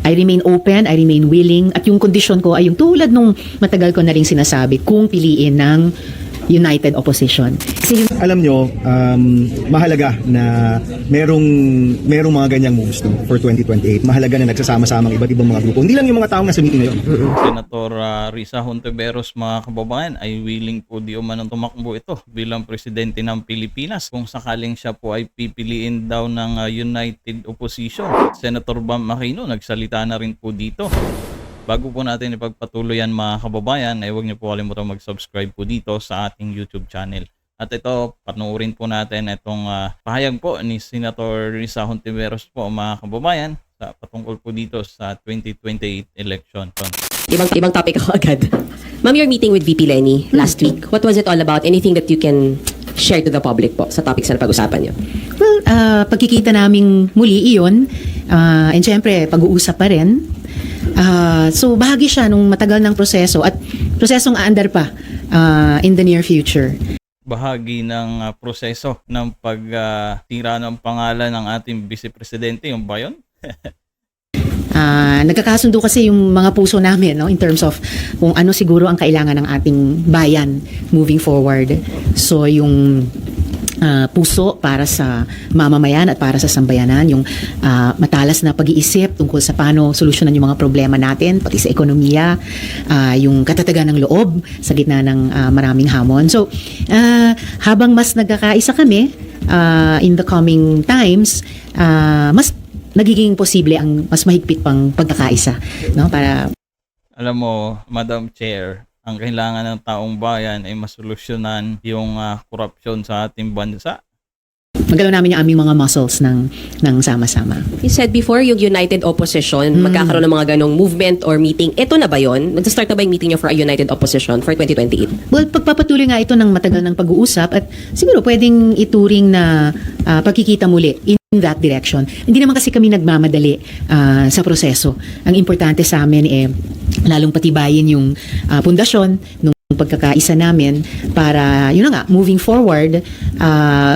I remain open, I remain willing, at yung kondisyon ko ay yung tulad nung matagal ko na rin sinasabi, kung piliin ng united opposition. Kasi Alam nyo, mahalaga na merong mga ganyang moves for 2028. Mahalaga na nagsasama-sama ang iba't ibang mga grupo. Hindi lang yung mga taong nasa meeting ngayon. Senator Risa Hontiveros, mga kababayan, ay willing po di umanong tumakbo ito bilang presidente ng Pilipinas kung sakaling siya po ay pipiliin daw ng united opposition. Senator Bam Aquino nagsalita na rin po dito. Bago po natin ipagpatuloy yan, mga kababayan, ay huwag niyo po kalimutan mag-subscribe po dito sa ating YouTube channel. At ito, panoorin po natin itong pahayag po ni Senator Risa Hontiveros po, mga kababayan, sa patungkol po dito sa 2028 election. Ibang topic ako agad. Ma'am, your meeting with VP Lenny last week, what was it all about? Anything that you can share to the public po sa topics na pag-usapan niyo? well, pagkikita naming muli iyon, and syempre pag-uusap pa rin. So bahagi siya nung matagal ng proseso at prosesong aandar pa in the near future. Bahagi ng proseso ng pagtira ng pangalan ng ating Vice Presidente, yung ba yun? Nagkakasundo kasi yung mga puso namin, no, in terms of kung ano siguro ang kailangan ng ating bayan moving forward. So yung puso para sa mamamayan at para sa sambayanan, yung matalas na pag-iisip tungkol sa paano solusyonan yung mga problema natin, pati sa ekonomiya, yung katatagan ng loob sa gitna ng maraming hamon. So, habang mas nagkakaisa kami in the coming times, mas nagiging posible ang mas mahigpit pang pagkakaisa, no, para Alam mo, Madam Chair, ang kailangan ng taong bayan ay masolusyonan yung korupsyon sa ating bansa. magalaw namin yung aming mga muscles ng sama-sama. You said before, yung united opposition, magkakaroon ng mga ganong movement or meeting. Ito na ba yun? Mag-start na ba yung meeting niyo for a united opposition for 2028? Well, pagpapatuloy nga ito ng matagal ng pag-uusap at siguro pwedeng ituring na pagkikita muli in that direction. Hindi naman kasi kami nagmamadali sa proseso. Ang importante sa amin lalong patibayin yung pundasyon ng pagkakaisa namin para, yun na nga, moving forward,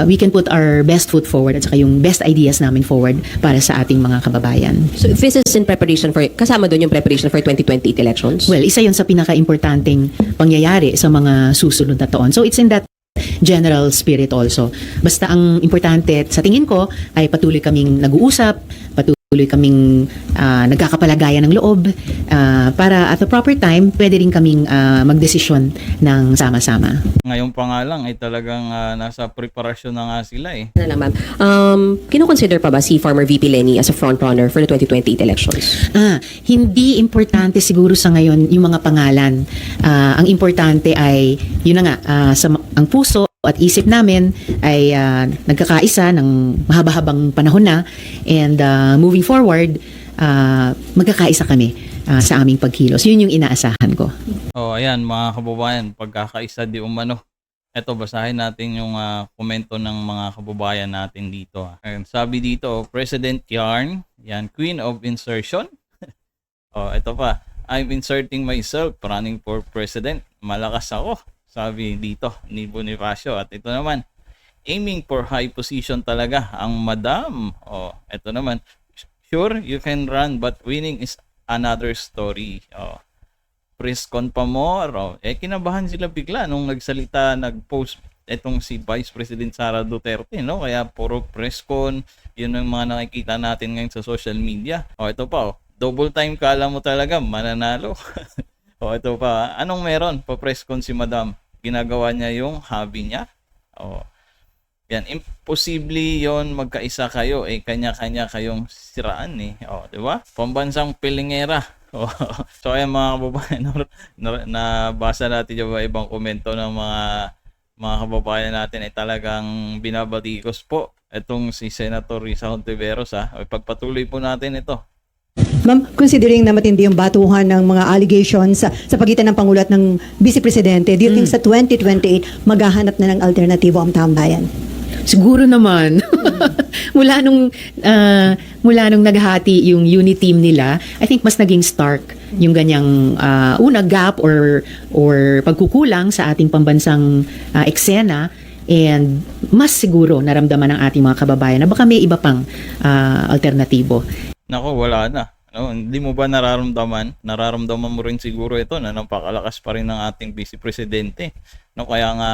we can put our best foot forward at saka yung best ideas namin forward para sa ating mga kababayan. So if this is in preparation for, kasama doon yung preparation for 2028 elections? Well, isa yun sa pinaka-importanting pangyayari sa mga susunod na taon. So it's in that general spirit also. Basta ang importante sa tingin ko ay patuloy kaming nag-uusap, patuloy kaming nagkakapalagayan ng loob para at the proper time pwede rin kaming magdesisyon ng sama-sama. Ngayon pa nga lang ay talagang nasa preparasyon na nga sila eh. Ano lang, ma'am. Kino-consider pa ba si former VP Lenny as a frontrunner for the 2028 elections? Hindi importante siguro sa ngayon yung mga pangalan. Ang importante ay yun na nga, ang puso at isip namin ay nagkakaisa ng mahaba-habang panahon na, and moving forward, magkakaisa kami sa aming pagkilos. Yun yung inaasahan ko. Ayan mga kababayan, pagkakaisa di umano. Eto, basahin natin yung komento ng mga kababayan natin dito. And sabi dito, President Yarn, yan, Queen of Insertion. Ito pa, I'm inserting myself running for President. Malakas ako. Sabi dito ni Bonifacio. At ito naman, aiming for high position talaga ang madam. Ito naman, sure you can run but winning is another story. Press con pa more. Kinabahan sila bigla nung nagsalita, nag-post itong si Vice President Sara Duterte, no? Kaya puro press con, yun ang mga nakikita natin ngayon sa social media. Ito pa, double time kala mo talaga mananalo. Ito pa, anong meron? Pa-press con si madam. Ginagawa niya yung hobby niya. Yan, imposible yon magkaisa kayo. Kanya-kanya kayong siraan eh. Di ba? Pambansang pilingera. So ayan mga kababayan, nabasa natin yung ibang komento ng mga kababayan natin ay talagang binabatikos po itong si Senator Risa Hontiveros. Pagpatuloy po natin ito. Ma'am, considering na matindi yung batuhan ng mga allegations sa pagitan ng Pangulo at ng Vice Presidente, do you think sa 2028 maghahanap na ng alternatibo ang tambayan? Siguro naman. mula nung naghati yung unit team nila, I think mas naging stark yung ganyang gap or pagkukulang sa ating pambansang eksena, and mas siguro naramdaman ng ating mga kababayan na baka may iba pang alternatibo. Nako, wala na. Ano, hindi mo ba nararamdaman mo rin siguro ito na napakalakas pa rin ng ating Vice Presidente. No, kaya nga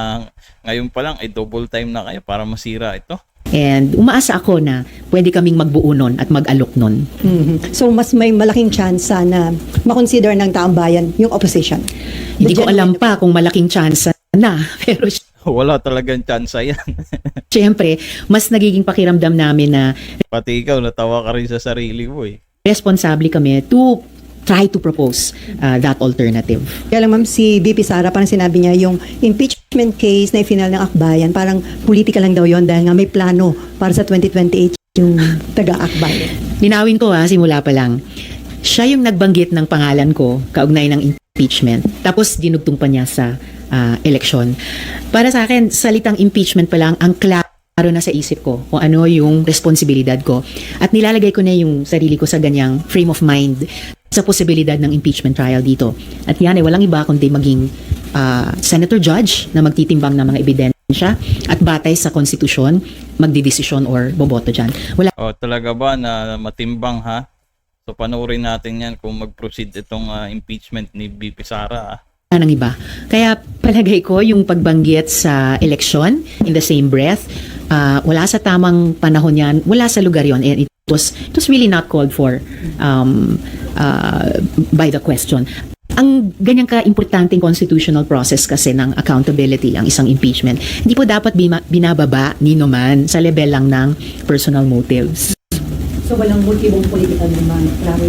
ngayon pa lang ay double time na kayo para masira ito. And umaasa ako na pwede kaming magbuo nun at mag-alok nun. Mhm. So mas may malaking chance na makonsider ng taong bayan yung opposition. Hindi The ko alam pa kung malaking chance na, pero Wala talagang chance yan. syempre, mas nagiging pakiramdam namin na Pati ikaw, natawa ka rin sa sarili mo eh. responsable kami to try to propose that alternative. Kaya lang ma'am, si VP Sara, parang sinabi niya yung impeachment case na ifinal ng akbayan, parang politika lang daw yon dahil nga may plano para sa 2028 yung taga-akbayan. Linawin ko simula pa lang. Siya yung nagbanggit ng pangalan ko kaugnay ng impeachment. Tapos dinugtong pa niya sa eleksyon. Para sa akin, salitang impeachment pa lang ang klaro na sa isip ko kung ano yung responsibilidad ko. At nilalagay ko na yung sarili ko sa ganyang frame of mind sa posibilidad ng impeachment trial dito. At yan ay walang iba kundi maging senator judge na magtitimbang ng mga ebidensya at batay sa konstitusyon, magdidesisyon or boboto dyan. Wala O, talaga ba na matimbang ha? So, panoorin natin yan kung mag-proceed itong impeachment ni VP Sara. ng iba. Kaya palagay ko yung pagbanggit sa eleksyon in the same breath, wala sa tamang panahon yan, wala sa lugar yon, and it was really not called for by the question. Ang ganyang ka-importanteng constitutional process kasi ng accountability, ang isang impeachment, hindi po dapat binababa ni naman sa level lang ng personal motives. So walang motibong political naman, klaro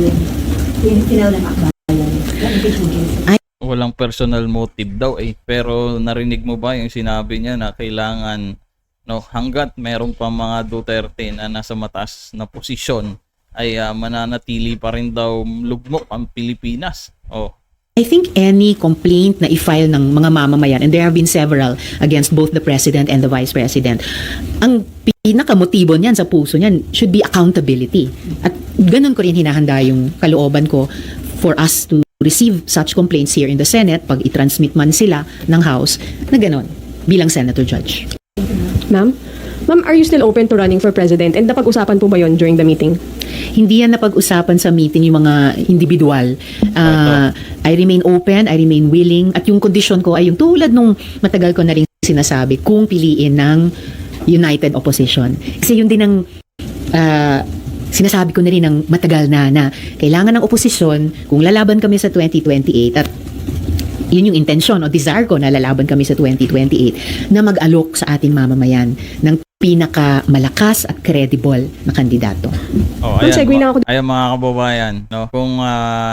yung final ng akbayan, yung impeachment case. Walang personal motive daw eh. Pero narinig mo ba yung sinabi niya na kailangan, no, hanggat meron pa mga Duterte na nasa mataas na posisyon, ay mananatili pa rin daw lugmok ang Pilipinas. Oh. I think any complaint na i-file ng mga mamamayan, and there have been several against both the President and the Vice President, ang pinakamotibo niyan sa puso niyan should be accountability. At ganun ko rin hinahanda yung kalooban ko for us to receive such complaints here in the Senate pag i-transmit man sila ng House na ganun bilang Senator Judge. Ma'am, are you still open to running for president? And napag-usapan po ba yon during the meeting? Hindi yan napag-usapan sa meeting yung mga individual. I remain open, I remain willing, at yung kondisyon ko ay yung tulad nung matagal ko na rin sinasabi, kung piliin ng United Opposition. Kasi yun din ang sinasabi ko na rin ng matagal na kailangan ng oposisyon kung lalaban kami sa 2028 at yun yung intensyon o desire ko na lalaban kami sa 2028 na mag-alok sa ating mamamayan ng pinakamalakas at credible na kandidato. Oh, Segue na ako. Ayan mga kababayan, no? Kung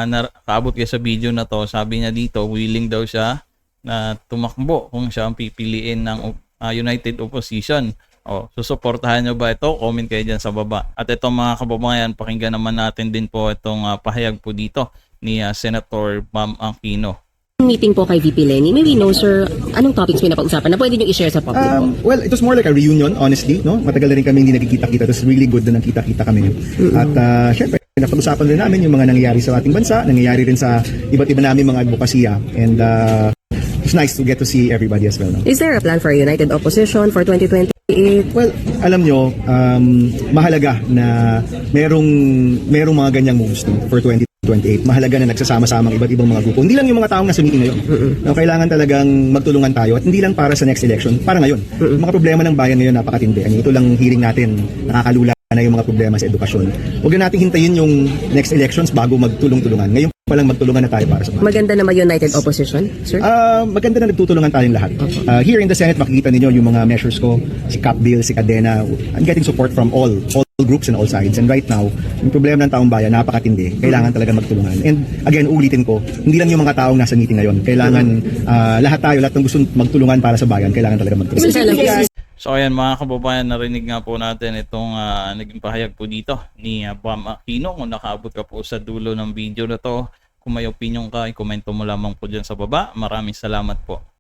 nakaabot kayo sa video na to, sabi niya dito, willing daw siya na tumakbo kung siya ang pipiliin ng United Opposition. Oh, susuportahan nyo ba ito? Comment kayo dyan sa baba. At ito mga kababayan, pakinggan naman natin din po itong pahayag po dito ni Senator Bam Aquino. Meeting po kay VP Lenny, may we know, sir, anong topics may napag-usapan na pwede nyo i-share sa public po? Well, it was more like a reunion, honestly, no? Matagal na rin kami hindi nagkikita-kita. It was really good na nagkita-kita kami. At syempre, napag-usapan rin namin yung mga nangyayari sa ating bansa, nangyayari rin sa iba't iba namin mga advokasya. And it's nice to get to see everybody as well. No? Is there a plan for a united opposition for 2028? Well, alam nyo, mahalaga na merong mga ganyang moves no, for 2028. Mahalaga na nagsasama-sama ang iba't ibang mga grupo. Hindi lang yung mga taong nasa meeting ngayon. No, kailangan talagang magtulungan tayo at hindi lang para sa next election, para ngayon. Yung mga problema ng bayan ngayon napakatindi. Ito lang hearing natin, nakakalula na yung mga problema sa edukasyon. Huwag na natin hintayin yung next elections bago magtulong-tulungan. Ngayon pa lang magtulungan na tayo para sa mga. Maganda na ma-united opposition, sir? Maganda na nagtutulungan tayong lahat. Here in the Senate, makikita ninyo yung mga measures ko, si Cap Bill, si Cadena. I'm getting support from all groups and all sides. And right now, yung problema ng taong bayan, napakatindi. Kailangan talaga magtulungan. And again, ulitin ko, hindi lang yung mga taong nasa meeting ngayon. Kailangan lahat ng gusto magtulungan para sa bayan, kailangan talaga magtulungan. So ayan mga kababayan, narinig nga po natin itong naging pahayag po dito ni Bam Aquino. Kung nakaabot ka po sa dulo ng video na to, kung may opinion ka, i-komento mo lamang po dyan sa baba. Maraming salamat po.